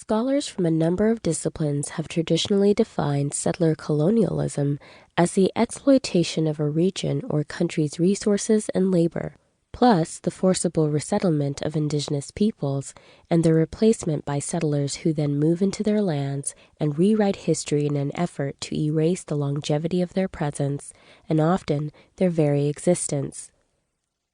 Scholars from a number of disciplines have traditionally defined settler colonialism as the exploitation of a region or country's resources and labor, plus the forcible resettlement of indigenous peoples and their replacement by settlers who then move into their lands and rewrite history in an effort to erase the longevity of their presence and often their very existence.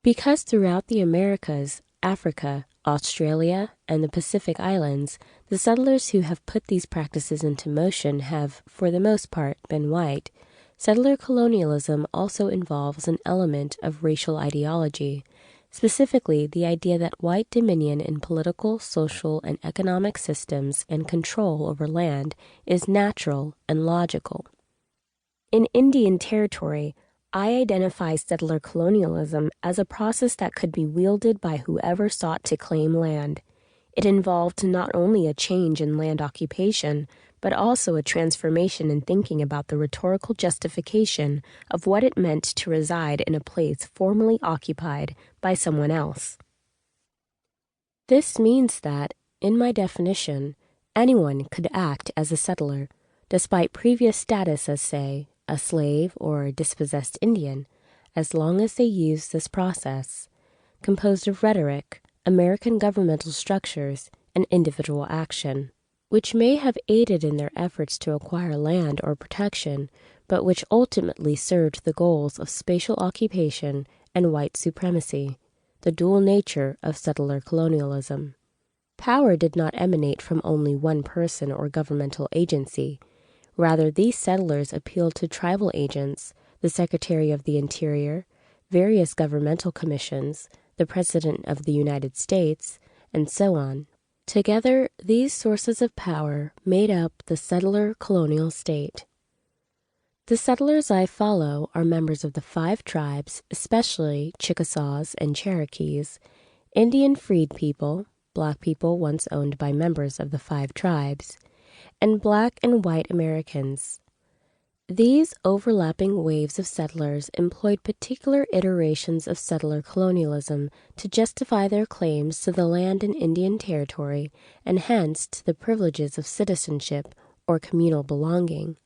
Because throughout the Americas, Africa, Australia, and the Pacific Islands, the settlers who have put these practices into motion have, for the most part, been white, settler colonialism also involves an element of racial ideology, specifically the idea that white dominion in political, social, and economic systems and control over land is natural and logical. In Indian Territory, I identify settler colonialism as a process that could be wielded by whoever sought to claim land. It involved not only a change in land occupation, but also a transformation in thinking about the rhetorical justification of what it meant to reside in a place formerly occupied by someone else. This means that, in my definition, anyone could act as a settler, despite previous status as, say, a slave or a dispossessed Indian, as long as they use this process, composed of rhetoric, American governmental structures, and individual action, which may have aided in their efforts to acquire land or protection, but which ultimately served the goals of spatial occupation and white supremacy, the dual nature of settler colonialism. Power did not emanate from only one person or governmental agency. Rather, these settlers appealed to tribal agents, the Secretary of the Interior, various governmental commissions, the President of the United States, and so on. Together, these sources of power made up the settler colonial state. The settlers I follow are members of the 5 tribes, especially Chickasaws and Cherokees, Indian freed people, black people once owned by members of the 5 tribes, and black and white Americans. These overlapping waves of settlers employed particular iterations of settler colonialism to justify their claims to the land in Indian Territory and hence to the privileges of citizenship or communal belonging.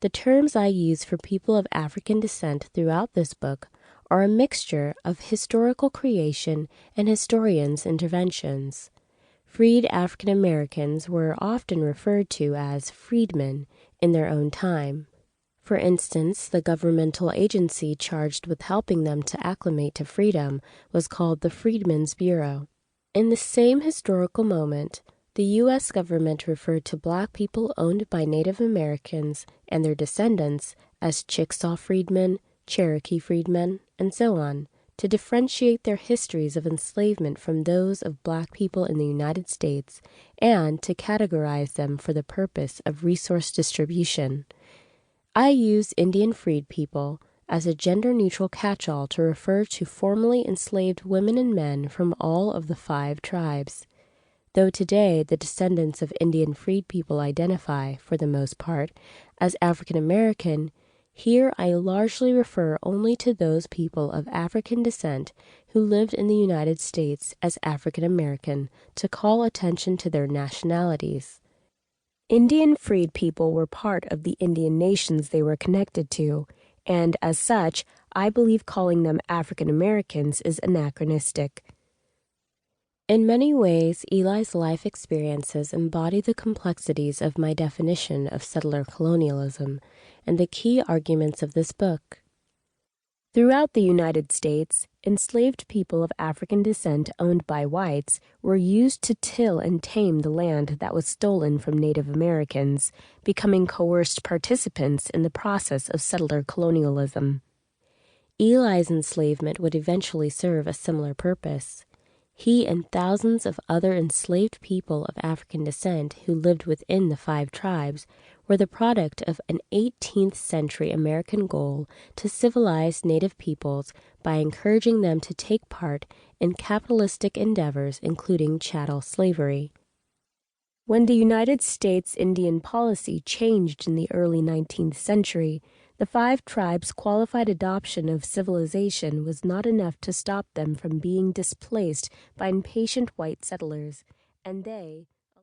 The terms I use for people of African descent throughout this book are a mixture of historical creation and historians' interventions. Freed African Americans were often referred to as freedmen in their own time. For instance, the governmental agency charged with helping them to acclimate to freedom was called the Freedmen's Bureau. In the same historical moment, the U.S. government referred to black people owned by Native Americans and their descendants as Chickasaw freedmen, Cherokee freedmen, and so on, to differentiate their histories of enslavement from those of black people in the United States and to categorize them for the purpose of resource distribution. I use Indian freed people as a gender-neutral catch-all to refer to formerly enslaved women and men from all of the 5 tribes. Though today the descendants of Indian freed people identify, for the most part, as African American, here I largely refer only to those people of African descent who lived in the United States as African American to call attention to their nationalities. Indian freed people were part of the Indian nations they were connected to, and as such, I believe calling them African Americans is anachronistic. In many ways, Eli's life experiences embody the complexities of my definition of settler colonialism and the key arguments of this book. Throughout the United States, enslaved people of African descent owned by whites were used to till and tame the land that was stolen from Native Americans, becoming coerced participants in the process of settler colonialism. Eli's enslavement would eventually serve a similar purpose. He and thousands of other enslaved people of African descent who lived within the 5 tribes were the product of an 18th-century American goal to civilize Native peoples by encouraging them to take part in capitalistic endeavors, including chattel slavery. When the United States Indian policy changed in the early 19th century, the 5 tribes' qualified adoption of civilization was not enough to stop them from being displaced by impatient white settlers, and they,